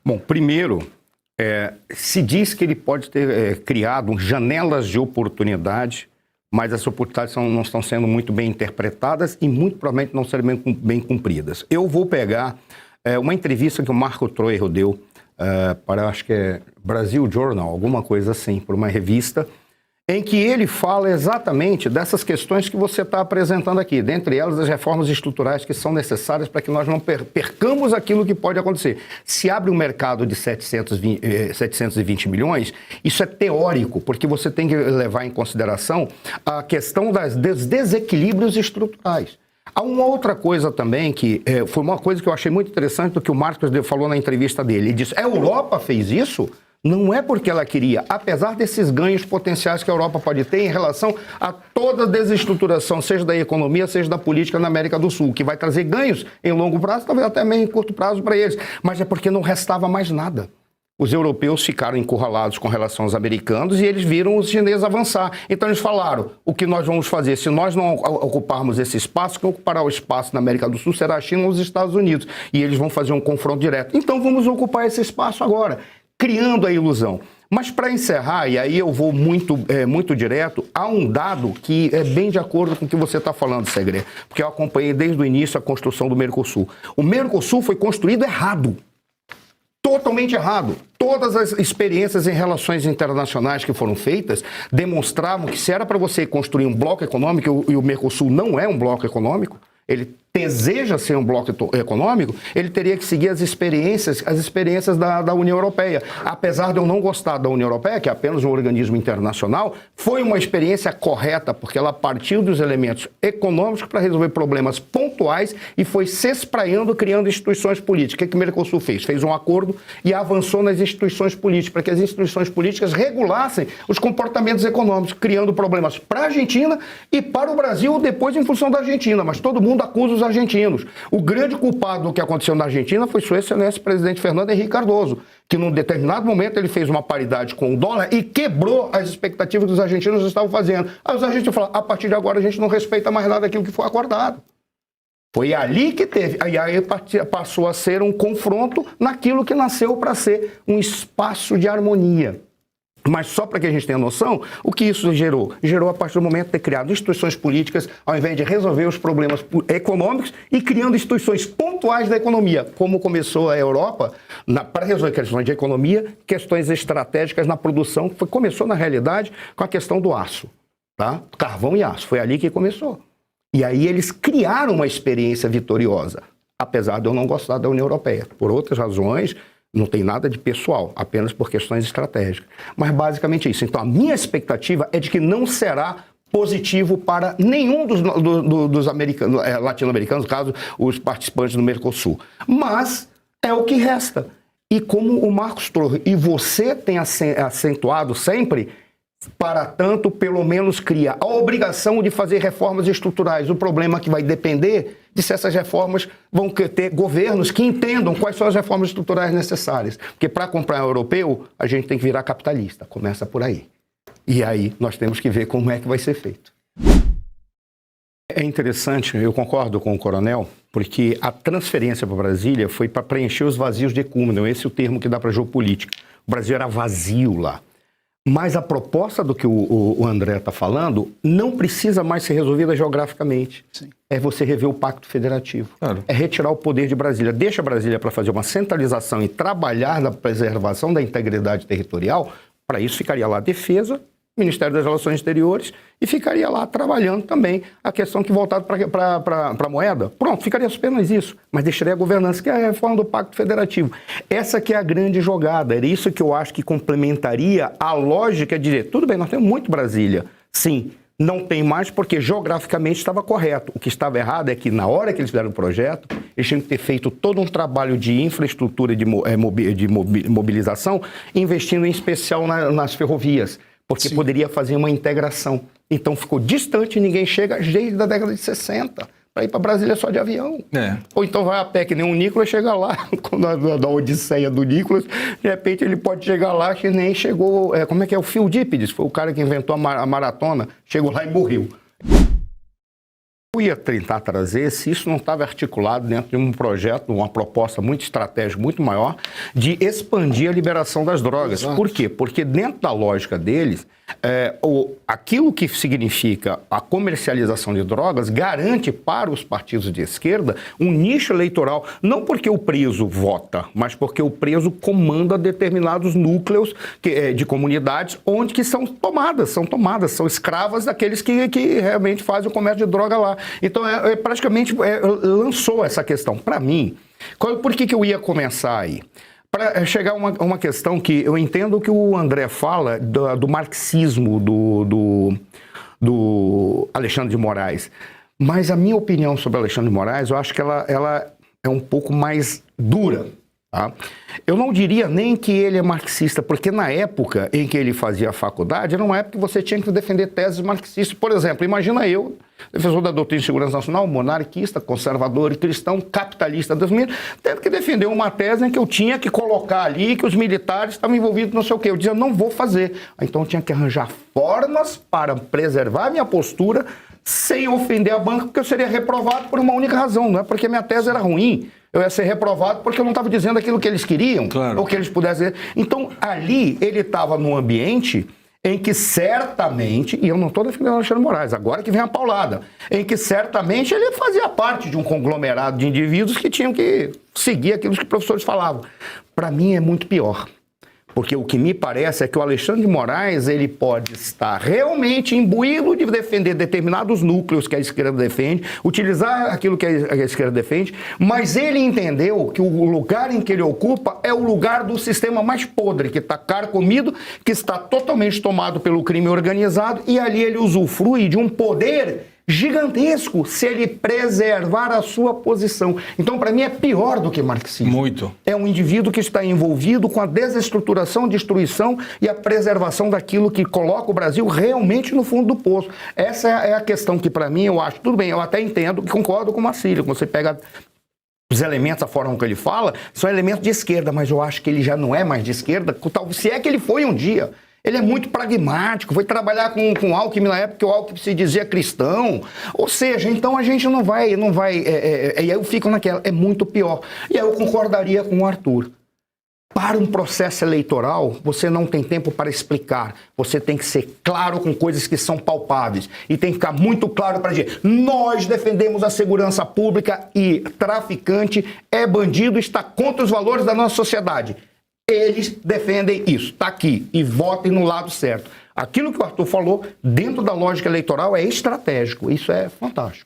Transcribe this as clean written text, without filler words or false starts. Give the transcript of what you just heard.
Bom, primeiro, se diz que ele pode ter criado janelas de oportunidade, mas essas oportunidades não estão sendo muito bem interpretadas e muito provavelmente não serão bem cumpridas. Eu vou pegar uma entrevista que o Marco Troiro deu para, acho que é Brasil Journal, alguma coisa assim, por uma revista, em que ele fala exatamente dessas questões que você está apresentando aqui, dentre elas as reformas estruturais que são necessárias para que nós não percamos aquilo que pode acontecer. Se abre um mercado de 720 milhões, isso é teórico, porque você tem que levar em consideração a questão dos desequilíbrios estruturais. Há uma outra coisa também que foi uma coisa que eu achei muito interessante do que o Marcos falou na entrevista dele. Ele disse, a Europa fez isso? Não é porque ela queria, apesar desses ganhos potenciais que a Europa pode ter em relação a toda a desestruturação, seja da economia, seja da política na América do Sul, que vai trazer ganhos em longo prazo, talvez até meio em curto prazo para eles, mas é porque não restava mais nada. Os europeus ficaram encurralados com relação aos americanos e eles viram os chineses avançar. Então eles falaram, o que nós vamos fazer? Se nós não ocuparmos esse espaço, quem ocupará o espaço na América do Sul será a China ou os Estados Unidos. E eles vão fazer um confronto direto. Então vamos ocupar esse espaço agora, criando a ilusão. Mas para encerrar, e aí eu vou muito direto, há um dado que é bem de acordo com o que você está falando, Segre, porque eu acompanhei desde o início a construção do Mercosul. O Mercosul foi construído errado. Totalmente errado. Todas as experiências em relações internacionais que foram feitas demonstravam que se era para você construir um bloco econômico, e o Mercosul não é um bloco econômico, ele deseja ser um bloco econômico, ele teria que seguir as experiências da União Europeia. Apesar de eu não gostar da União Europeia, que é apenas um organismo internacional, foi uma experiência correta, porque ela partiu dos elementos econômicos para resolver problemas pontuais e foi se espraiando, criando instituições políticas. O que o Mercosul fez? Fez um acordo e avançou nas instituições políticas, para que as instituições políticas regulassem os comportamentos econômicos, criando problemas para a Argentina e para o Brasil depois em função da Argentina, mas todo mundo acusa os argentinos. O grande culpado do que aconteceu na Argentina foi Sua Excelência presidente Fernando Henrique Cardoso, que num determinado momento ele fez uma paridade com o dólar e quebrou as expectativas que os argentinos estavam fazendo. Aí os argentinos falaram, a partir de agora a gente não respeita mais nada daquilo que foi acordado. Foi ali que teve, aí passou a ser um confronto naquilo que nasceu para ser um espaço de harmonia. Mas só para que a gente tenha noção, o que isso gerou? Gerou a partir do momento de ter criado instituições políticas, ao invés de resolver os problemas econômicos e criando instituições pontuais da economia, como começou a Europa, para resolver questões de economia, questões estratégicas na produção, que começou na realidade com a questão do aço, tá? Carvão e aço, foi ali que começou. E aí eles criaram uma experiência vitoriosa, apesar de eu não gostar da União Europeia, por outras razões. Não tem nada de pessoal, apenas por questões estratégicas. Mas basicamente é isso. Então a minha expectativa é de que não será positivo para nenhum dos latino-americanos, no caso, os participantes do Mercosul. Mas é o que resta. E como o Marcos Troiro e você tem acentuado sempre, para tanto, pelo menos cria a obrigação de fazer reformas estruturais. O problema é que vai depender de se essas reformas vão ter governos que entendam quais são as reformas estruturais necessárias. Porque para comprar europeu, a gente tem que virar capitalista. Começa por aí. E aí nós temos que ver como é que vai ser feito. É interessante, eu concordo com o coronel, porque a transferência para Brasília foi para preencher os vazios de ecúmeno. Esse é o termo que dá para geopolítica. O Brasil era vazio lá. Mas a proposta do que o André está falando não precisa mais ser resolvida geograficamente. Sim. É você rever o Pacto Federativo. Claro. É retirar o poder de Brasília. Deixa Brasília para fazer uma centralização e trabalhar na preservação da integridade territorial. Para isso ficaria lá a Defesa, Ministério das Relações Exteriores e ficaria lá trabalhando também a questão que voltada para a moeda. Pronto, ficaria apenas isso, mas deixaria a governança, que é a reforma do Pacto Federativo. Essa que é a grande jogada, era isso que eu acho que complementaria a lógica de dizer, tudo bem, nós temos muito Brasília, sim, não tem mais porque geograficamente estava correto. O que estava errado é que na hora que eles fizeram o projeto, eles tinham que ter feito todo um trabalho de infraestrutura de mobilização, investindo em especial nas ferrovias, porque Sim. poderia fazer uma integração. Então ficou distante e ninguém chega desde a década de 60 para ir para Brasília só de avião. É. Ou então vai a pé, que nem o Nicolas chega lá, da Odisseia do Nicolas, de repente ele pode chegar lá que nem chegou... como é que é? O Phil Dípides, foi o cara que inventou a maratona, chegou lá e morreu. Eu ia tentar trazer se isso não estava articulado dentro de um projeto, uma proposta muito estratégica, muito maior, de expandir a liberação das drogas. Exato. Por quê? Porque dentro da lógica deles, aquilo que significa a comercialização de drogas garante para os partidos de esquerda um nicho eleitoral, não porque o preso vota, mas porque o preso comanda determinados núcleos de comunidades onde que são tomadas, são escravas daqueles que realmente fazem o comércio de droga lá. Então, praticamente lançou essa questão. Para mim, por que eu ia começar aí? Para chegar a uma questão que eu entendo que o André fala do marxismo do Alexandre de Moraes, mas a minha opinião sobre Alexandre de Moraes, eu acho que ela é um pouco mais dura. Tá? Eu não diria nem que ele é marxista, porque na época em que ele fazia a faculdade, era uma época que você tinha que defender teses marxistas. Por exemplo, imagina eu, defensor da doutrina de segurança nacional, monarquista, conservador e cristão, capitalista das minhas, tendo que defender uma tese em que eu tinha que colocar ali que os militares estavam envolvidos não sei o quê. Eu dizia, não vou fazer. Então eu tinha que arranjar formas para preservar a minha postura sem ofender a banca, porque eu seria reprovado por uma única razão, não é porque minha tese era ruim. Eu ia ser reprovado porque eu não estava dizendo aquilo que eles queriam, claro, ou que eles pudessem dizer. Então, ali, ele estava num ambiente em que certamente, e eu não estou defendendo o Alexandre de Moraes, agora que vem a paulada, em que certamente ele fazia parte de um conglomerado de indivíduos que tinham que seguir aquilo que os professores falavam. Para mim é muito pior. Porque o que me parece é que o Alexandre de Moraes, ele pode estar realmente imbuído de defender determinados núcleos que a esquerda defende, utilizar aquilo que a esquerda defende, mas ele entendeu que o lugar em que ele ocupa é o lugar do sistema mais podre, que está carcomido, que está totalmente tomado pelo crime organizado, e ali ele usufrui de um poder gigantesco se ele preservar a sua posição. Então, para mim, é pior do que marxismo. Muito. É um indivíduo que está envolvido com a desestruturação, destruição e a preservação daquilo que coloca o Brasil realmente no fundo do poço. Essa é a questão que, para mim, eu acho, tudo bem, eu até entendo e concordo com o Marcílio, quando você pega os elementos, a forma que ele fala, são elementos de esquerda, mas eu acho que ele já não é mais de esquerda, se é que ele foi um dia. Ele é muito pragmático, foi trabalhar com o Alckmin na época que o Alckmin se dizia cristão. Ou seja, então a gente não vai... E aí eu fico naquela, é muito pior. E aí eu concordaria com o Arthur. Para um processo eleitoral, você não tem tempo para explicar. Você tem que ser claro com coisas que são palpáveis. E tem que ficar muito claro para dizer, nós defendemos a segurança pública e traficante é bandido, está contra os valores da nossa sociedade. Eles defendem isso, está aqui, e votem no lado certo. Aquilo que o Arthur falou, dentro da lógica eleitoral, é estratégico. Isso é fantástico.